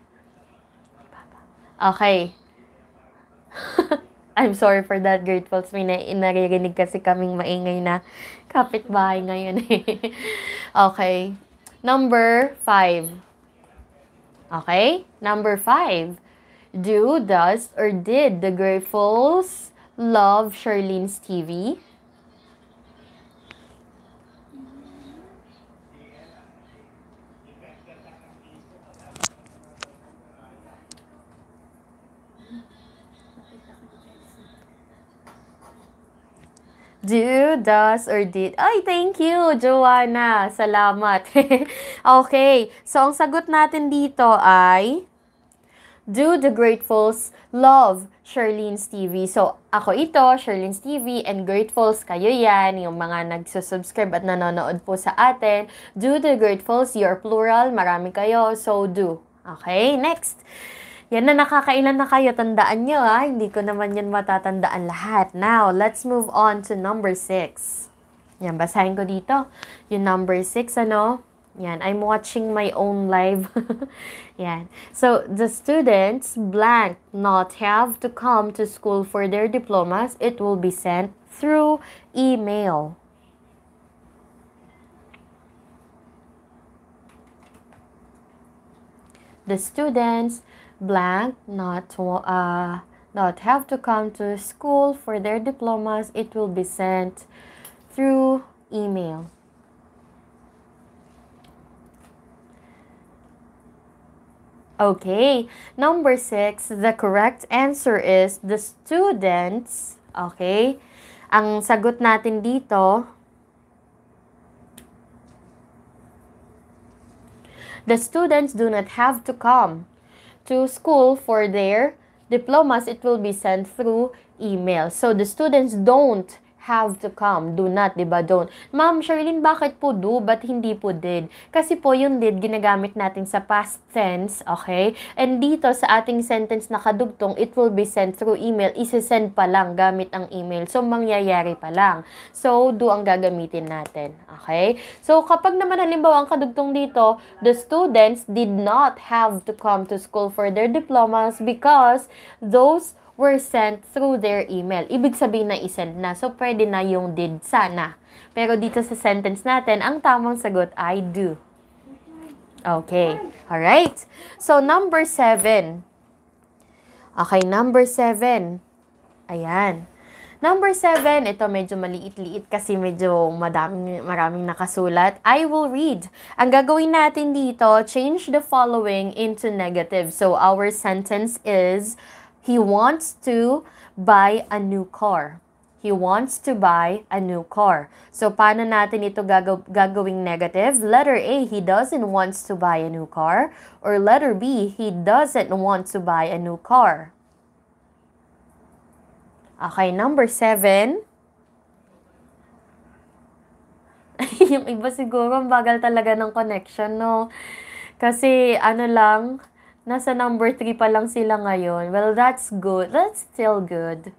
Okay. I'm sorry for that, Grateful's. May naririnig kasi kaming maingay na kapitbahay ngayon eh. Okay. Number 5. Okay? Number 5. Do, does, or did the Grateful's love Charlene's TV? Do, does, or did. Ay, thank you, Joanna. Salamat. Okay. So, ang sagot natin dito ay do the Grateful's love Charlene's TV? So, ako ito, Charlene's TV, and Grateful's kayo yan, yung mga nagsusubscribe at nanonood po sa atin. Do the Grateful's, you're plural, marami kayo, so do. Okay, next. Yan na, nakakailan na kayo, tandaan nyo ha, hindi ko naman yan matatandaan lahat. Now, let's move on to number 6. Yan, basahin ko dito. Yung number 6, ano? Yan, I'm watching my own live. Yan. So, the students blank not have to come to school for their diplomas. It will be sent through email. the students blank not have to come to school for their diplomas. It will be sent through email. Okay, number 6, the correct answer is the students. Okay, ang sagot natin dito, the students do not have to come to school for their diplomas. It will be sent through email. So, the students don't have to come. Do not, diba? Don't. Ma'am Charlene, bakit po do, but hindi po did? Kasi po yung did, ginagamit natin sa past tense, okay? And dito, sa ating sentence na kadugtong, it will be sent through email. Isisend pa lang gamit ang email. So, mangyayari pa lang. So, do ang gagamitin natin, okay? So, kapag naman halimbawa ang kadugtong dito, the students did not have to come to school for their diplomas because those were sent through their email. Ibig sabihin na isend na. So, pwede na yung did sana. Pero dito sa sentence natin, ang tamang sagot ay do. Okay. Alright. So, number 7. Okay, number 7. Ayan. Number 7, ito medyo maliit-liit kasi medyo maraming nakasulat. I will read. Ang gagawin natin dito, change the following into negative. So, our sentence is, he wants to buy a new car. He wants to buy a new car. So, paano natin ito gagawing negative? Letter A, he doesn't want to buy a new car. Or letter B, he doesn't want to buy a new car. Okay, number 7. Yung iba siguro, ang bagal talaga ng connection, no? Kasi, nasa number 3 pa lang sila ngayon. Well, that's good. That's still good.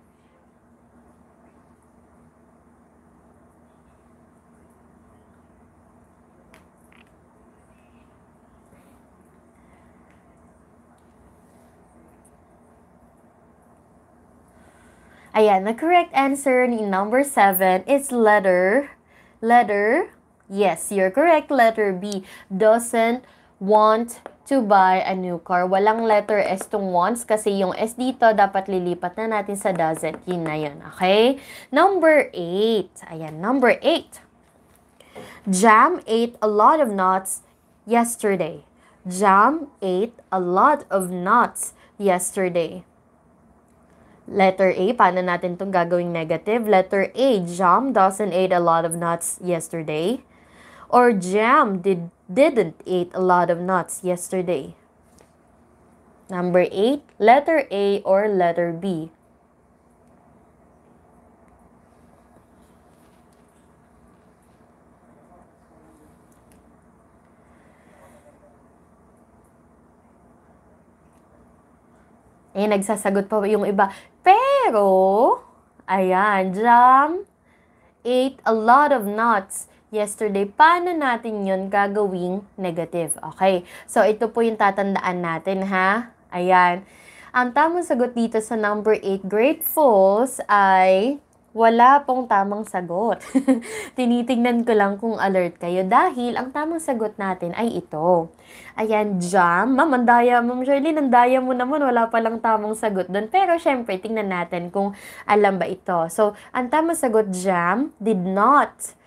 Ayan, the correct answer ni number 7 is letter, yes, you're correct, letter B, doesn't want to buy a new car. Walang letter S tong wants kasi yung S dito dapat lilipat na natin sa doesn't. Yun na yun, okay? Number 8. Ayan, number 8. Jam ate a lot of nuts yesterday. Jam ate a lot of nuts yesterday. Letter A, paano natin itong gagawing negative? Letter A, Jam doesn't eat a lot of nuts yesterday. Or Jam didn't eat a lot of nuts yesterday. Number 8, letter A or letter B. Eh, nagsasagot pa yung iba. Pero, ayan, Jam ate a lot of nuts yesterday. Paano natin yun gagawing negative? Okay, so ito po yung tatandaan natin, ha? Ayan. Ang tamang sagot dito sa number 8, GREATfuls, ay wala pong tamang sagot. Tinitingnan ko lang kung alert kayo dahil ang tamang sagot natin ay ito. Ayan, Jam. Ma'am Charlene, ang daya mo naman, wala palang tamang sagot doon. Pero syempre, tingnan natin kung alam ba ito. So, ang tamang sagot, Jam did not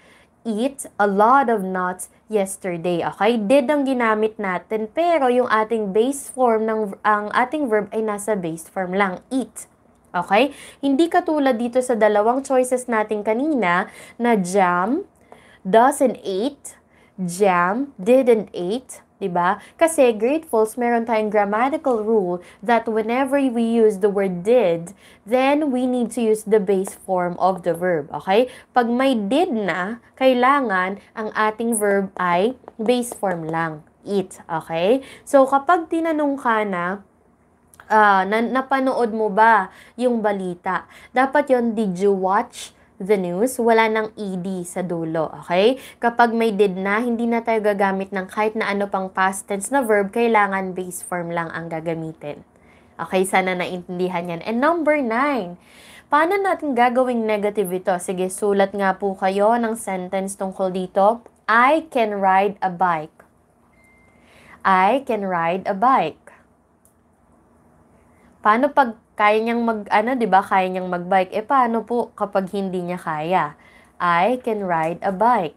eat a lot of nuts yesterday. Okay? Did ang ginamit natin, pero yung ating base form, ang ating verb ay nasa base form lang, eat. Okay? Hindi katulad dito sa dalawang choices natin kanina na Jam doesn't eat, Jam didn't eat. Diba? Kasi GREATfuls, meron tayong grammatical rule that whenever we use the word did, then we need to use the base form of the verb. Okay? Pag may did na, kailangan ang ating verb ay base form lang. Eat. Okay? So, kapag tinanong ka na, napanood mo ba yung balita? Dapat yon, did you watch the news? Wala nang ed sa dulo, okay? Kapag may did na, hindi na tayo gagamit ng kahit na ano pang past tense na verb, kailangan base form lang ang gagamitin. Okay, sana naintindihan yan. And number 9, paano natin gagawing negative ito? Sige, sulat nga po kayo ng sentence tungkol dito. I can ride a bike. I can ride a bike. Paano pag kaya niyang di ba, kaya niyang magbike? Paano po kapag hindi niya kaya? I can ride a bike.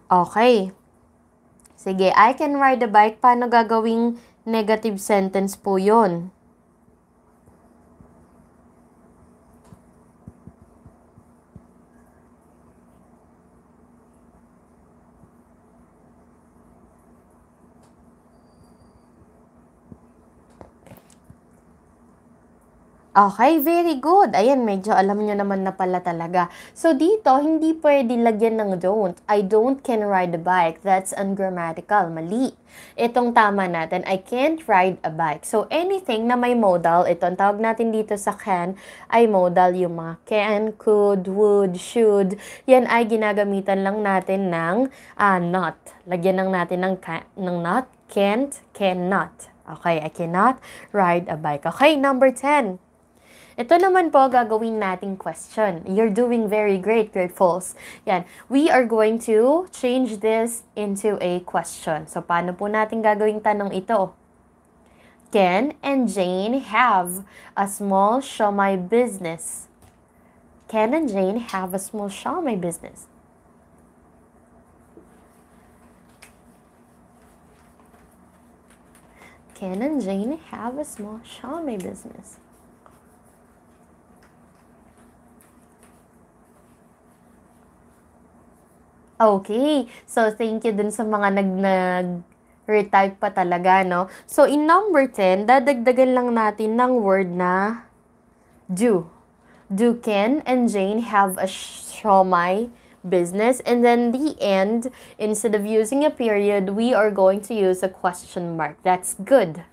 Okay. Sige, I can ride a bike. Paano gagawing negative sentence po yun? Okay, very good. Ayan, medyo alam nyo naman na pala talaga. So, dito, hindi pwede lagyan ng don't. I don't can ride a bike. That's ungrammatical. Mali. Itong tama natin, I can't ride a bike. So, anything na may modal, ito, ang tawag natin dito sa can, ay modal yung mga can, could, would, should. Yan ay ginagamitan lang natin ng not. Lagyan lang natin ng not, can't, cannot. Okay, I cannot ride a bike. Okay, number 10. Ito naman po, gagawin nating question. You're doing very great, GREATfuls. Yan. We are going to change this into a question. So, paano po natin gagawing tanong ito? Ken and Jane have a small siomai business. Ken and Jane have a small siomai business. Ken and Jane have a small siomai business. Okay. So, thank you dun sa mga nag-retype pa talaga, no? So, in number 10, dadagdagan lang natin ng word na do. Do Ken and Jane have a siomai business? And then the end, instead of using a period, we are going to use a question mark. That's good.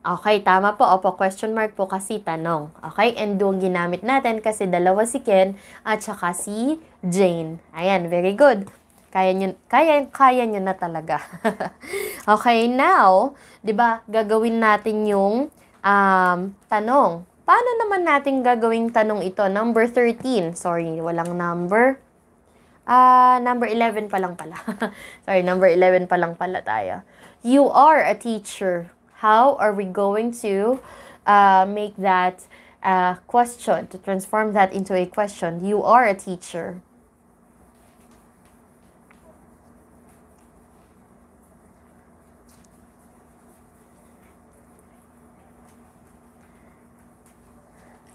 Okay, tama po. Opo, question mark po kasi tanong. Okay, and do ang ginamit natin kasi dalawa si Ken at saka si Jane. Ayan, very good. Kaya nyo na talaga. Okay, now, di ba, gagawin natin yung tanong. Paano naman natin gagawing tanong ito? Number 13. Sorry, walang number. Number 11 pa lang pala. Sorry, number 11 pa lang pala tayo. You are a teacher. How are we going to make that question, to transform that into a question? You are a teacher.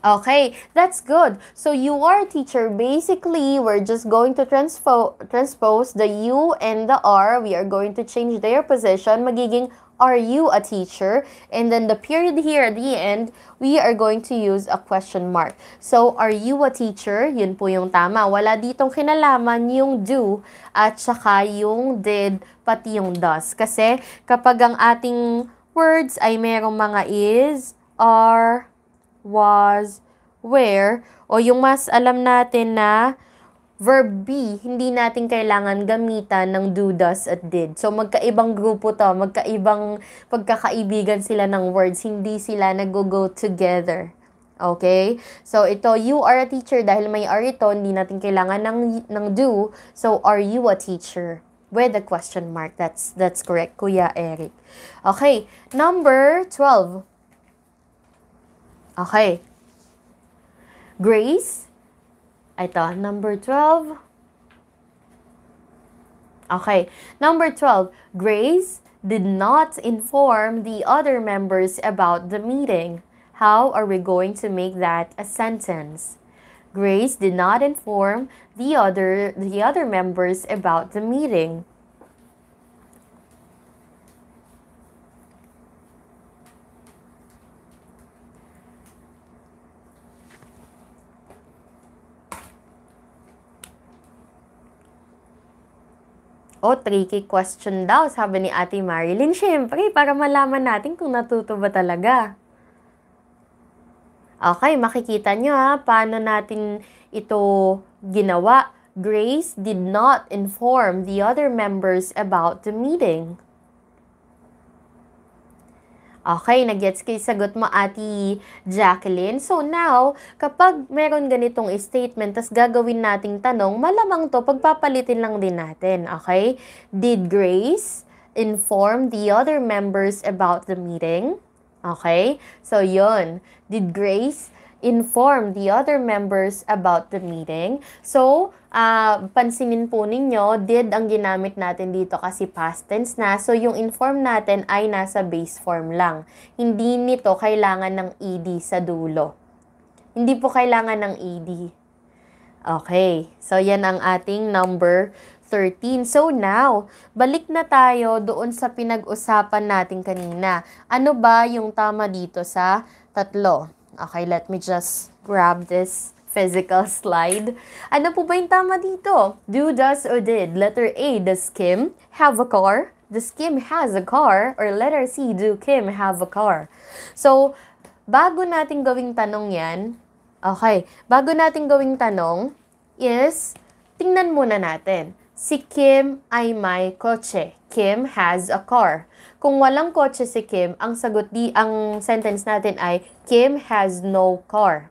Okay, that's good. So, you are a teacher. Basically, we're just going to transpose the you and the are. We are going to change their position. Magiging, are you a teacher? And then the period here at the end, we are going to use a question mark. So, are you a teacher? Yun po yung tama. Wala ditong kinalaman yung do at saka yung did, pati yung does. Kasi kapag ang ating words ay merong mga is, are, was, where, o yung mas alam natin na verb be, hindi natin kailangan gamitan ng do, does, at did. So, magkaibang grupo to, magkaibang pagkakaibigan sila ng words, hindi sila nag-go together. Okay? So, ito, you are a teacher, dahil may are ito, hindi natin kailangan ng do. So, are you a teacher? With a question mark. That's correct, Kuya Eric. Okay, number 12. Okay. Grace. Ito, number 12. Okay. Number 12. Grace did not inform the other members about the meeting. How are we going to make that a sentence? Grace did not inform the other members about the meeting. Tricky question daw, sabi ni Ate Marilyn. Siyempre, para malaman natin kung natuto ba talaga. Okay, makikita nyo paano natin ito ginawa. Grace did not inform the other members about the meeting. Okay, nag-gets kayo sagot mo, Ate Jacqueline. So now, kapag meron ganitong statement, tas gagawin nating tanong, malamang to, pagpapalitin lang din natin. Okay? Did Grace inform the other members about the meeting? Okay? So yun. Did Grace inform the other members about the meeting? So, pansinin po ninyo, did ang ginamit natin dito kasi past tense na. So, yung inform natin ay nasa base form lang. Hindi nito kailangan ng ed sa dulo. Hindi po kailangan ng ed. Okay. So, yan ang ating number 13. So, now, balik na tayo doon sa pinag-usapan natin kanina. Ano ba yung tama dito sa tatlo? Okay, let me just grab this physical slide. Ano po ba yung tama dito? Do, does, or did? Letter A, does Kim have a car? Does Kim has a car? Or letter C, do Kim have a car? So, bago natin gawing tanong yan, bago natin gawing tanong is, tingnan muna natin. Si Kim ay may kotse. Kim has a car. Kung walang kotse si Kim, ang sentence natin ay Kim has no car.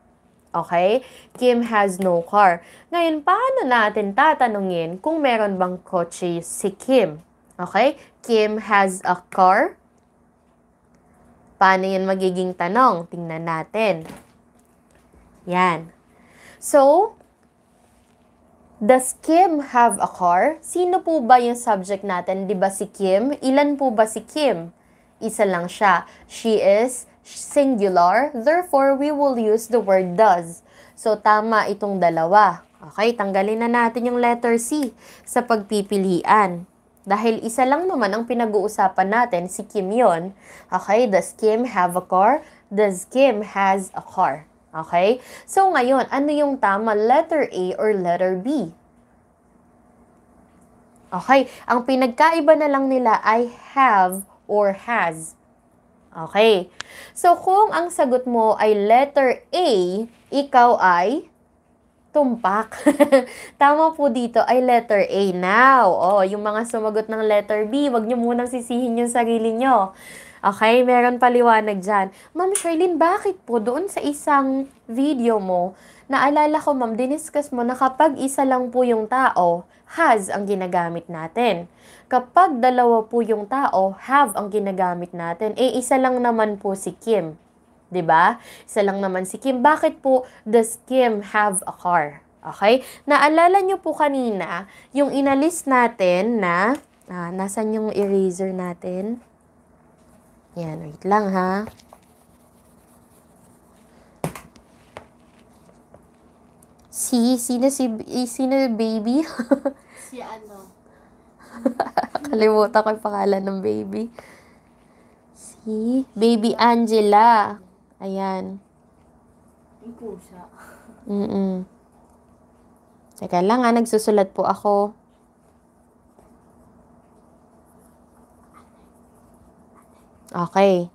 Okay? Kim has no car. Ngayon, paano natin tatanungin kung meron bang kotse si Kim? Okay? Kim has a car. Paano yan magiging tanong? Tingnan natin. Yan. So, does Kim have a car? Sino po ba yung subject natin? Di ba si Kim? Ilan po ba si Kim? Isa lang siya. She is singular. Therefore, we will use the word does. So, tama itong dalawa. Okay, tanggalin na natin yung letter C sa pagpipilian. Dahil isa lang naman ang pinag-uusapan natin, si Kim yon. Okay, does Kim have a car? Does Kim has a car? Okay? So, ngayon, ano yung tama? Letter A or letter B? Okay. Ang pinagkaiba na lang nila ay have or has. Okay. So, kung ang sagot mo ay letter A, ikaw ay tumpak. Tama po dito ay letter A. Now, yung mga sumagot ng letter B, wag nyo munang sisihin yung sarili nyo. Okay, meron paliwanag dyan. Ma'am Charlene, bakit po doon sa isang video mo, naalala ko ma'am, diniscuss mo na kapag isa lang po yung tao, has ang ginagamit natin. Kapag dalawa po yung tao, have ang ginagamit natin. Isa lang naman po si Kim. 'Di ba? Isa lang naman si Kim. Bakit po does Kim have a car? Okay? Naalala nyo po kanina, yung inalis natin na, nasan yung eraser natin? Yan, wait lang ha. Sino baby? Si ano? Kalimutan ko yung pangalan ng baby. Si Baby Angela. Ayan. Yung pusa. Teka lang nagsusulat po ako. Okay.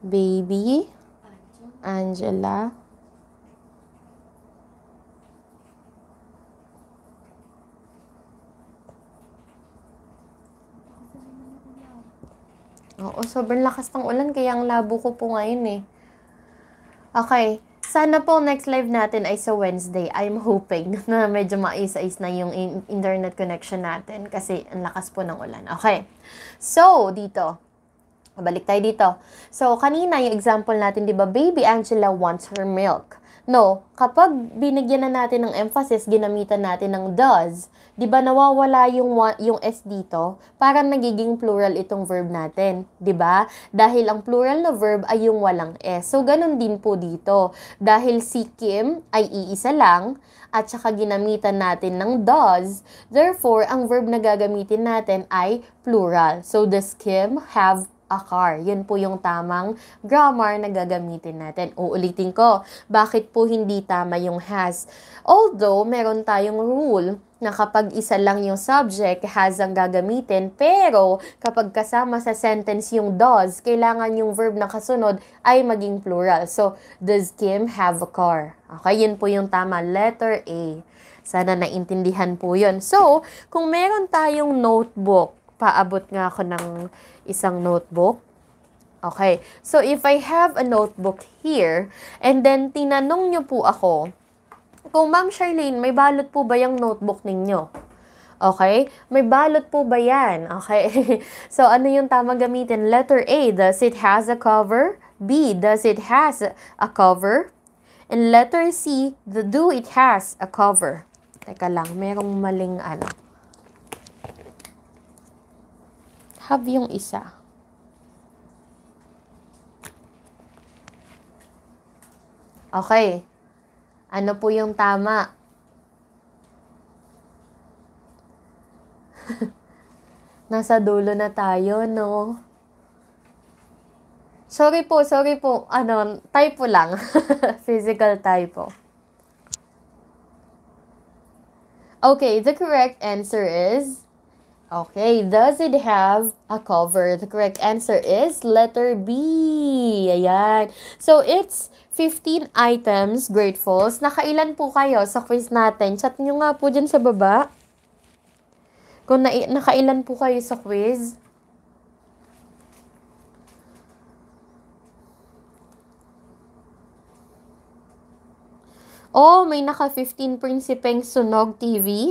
Baby Angela. Oo, sobrang lakas ng ulan kaya ang labo ko po ngayon eh. Okay. Sana po next live natin ay sa Wednesday. I'm hoping na medyo maayos-ayos na yung internet connection natin kasi ang lakas po ng ulan. Okay. So, dito. Balik tayo dito. So, kanina yung example natin, di ba, Baby Angela wants her milk. No, kapag binigyan na natin ng emphasis, ginamitan natin ng does, di ba nawawala yung S dito? Parang nagiging plural itong verb natin, di ba? Dahil ang plural na verb ay yung walang S. So, ganun din po dito. Dahil si Kim ay iisa lang, at saka ginamitan natin ng does, therefore, ang verb na gagamitin natin ay plural. So, does Kim have a car? Yun po yung tamang grammar na gagamitin natin. Uulitin ko, bakit po hindi tama yung has? Although, meron tayong rule na kapag isa lang yung subject, has ang gagamitin, pero kapag kasama sa sentence yung does, kailangan yung verb na kasunod ay maging plural. So, does Kim have a car? Okay, yun po yung tama. Letter A. Sana naintindihan po yun. So, kung meron tayong notebook, paabot nga ako ng isang notebook. Okay. So, if I have a notebook here, and then tinanong nyo po ako, kung Ma'am Charlene, may balot po ba yung notebook ninyo? Okay? May balot po ba yan? Okay? So, ano yung tama gamitin? Letter A, does it has a cover? B, does it has a cover? And letter C, do it has a cover? Teka lang, merong maling ano. Have yung isa. Okay. Ano po yung tama? Nasa dulo na tayo, no? Sorry po. Ano, typo lang. Physical typo. Okay, the correct answer is... Okay, does it have a cover? The correct answer is letter B. Ayan. So, it's 15 items, GREATfuls. Nakailan po kayo sa quiz natin? Chat nyo nga po dyan sa baba. Kung nakailan po kayo sa quiz. Oh, may naka 15 Prinsipeng Sunog TV.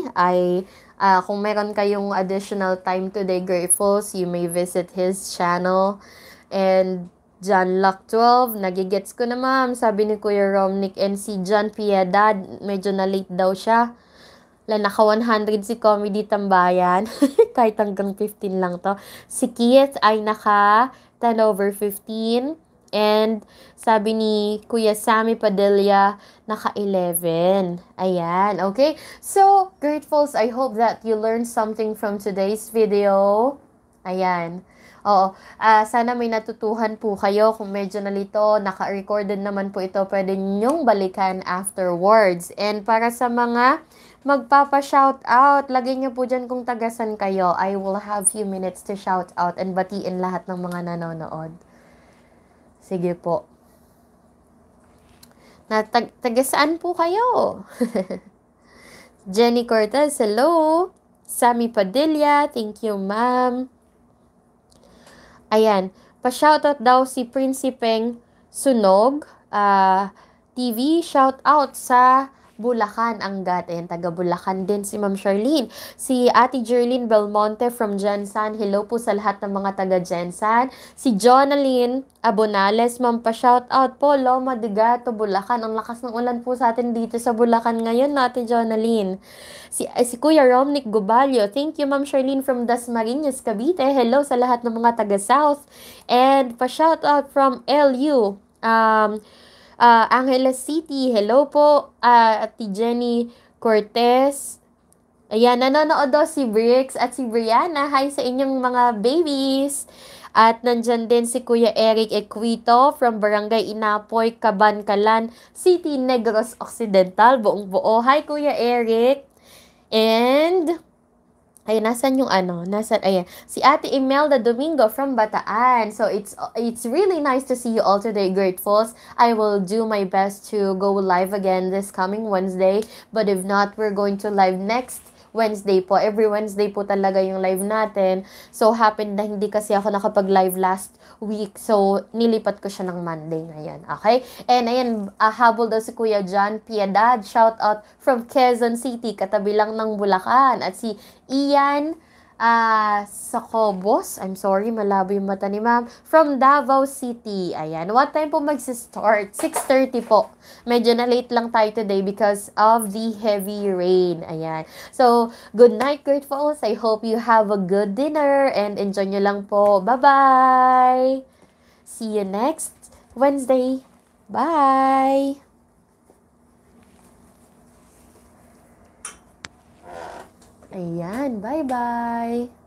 Kung meron kayong additional time today, GREATfuls, you may visit his channel. And John Luck 12, nagigets ko na ma'am, sabi ni Kuya Romnick. And si John Piedad, medyo na late daw siya. Naka 100 si Comedy Tambayan. Kahit hanggang 15 lang to. Si Keith ay naka 10/15. And sabi ni Kuya Sammy Padilla, naka 11. Ayan, okay? So, GREATfuls, I hope that you learned something from today's video. Ayan. Oo. Sana may natutuhan po kayo. Kung medyo nalito, naka-recorded naman po ito, pwede nyong balikan afterwards. And para sa mga magpapa-shoutout, lagay nyo po dyan kung tagasan kayo. I will have few minutes to shout out and batiin lahat ng mga nanonood. Sige po. Tagasaan po kayo? Jenny Cortez, hello. Sammy Padilla, thank you, ma'am. Ayan, pa-shoutout daw si Prinsipeng Sunog TV, shoutout sa Bulacan, Angat. Ayan, taga Bulacan din si Ma'am Charlene. Si Ate Jerlyn Belmonte from Jensan. Hello po sa lahat ng mga taga Jensan. Si Jonaline Abonales, ma'am, pa-shoutout po. Loma de Gato, Bulacan. Ang lakas ng ulan po sa atin dito sa Bulacan ngayon, Ate Jonaline. Si Kuya Romnick Gubalio. Thank you, Ma'am Charlene from Dasmariñas, Cavite. Hello sa lahat ng mga taga South. And pa-shoutout from LU. Angeles City, hello po, Ate Jenny Cortez. Ayan, nanonood daw si Brix at si Brianna. Hi sa inyong mga babies. At nandyan din si Kuya Eric Equito from Barangay Inapoy, Cabancalan City, Negros Occidental. Buong buo. Hi, Kuya Eric. And... ay, nasan yung ano? Ayan. Si Ate Imelda Domingo from Bataan. So, it's really nice to see you all today, GREATfuls. I will do my best to go live again this coming Wednesday. But if not, we're going to live next Wednesday po. Every Wednesday po talaga yung live natin. So, happened na hindi kasi ako nakapag-live last week. So, nilipat ko siya ng Monday ngayon. Okay? And ayan, habol daw si Kuya John Piedad. Shout out from Quezon City. Katabi lang ng Bulacan. At si Iyan Sacobos. I'm sorry, malabo yung mata ni ma'am. From Davao City. Ayan. What time po mag-start? 6:30 po. Medyo na late lang tayo today because of the heavy rain. Ayan. So, good night, GREATfuls. I hope you have a good dinner and enjoy nyo lang po. Bye-bye! See you next Wednesday. Bye! Ayan, bye-bye!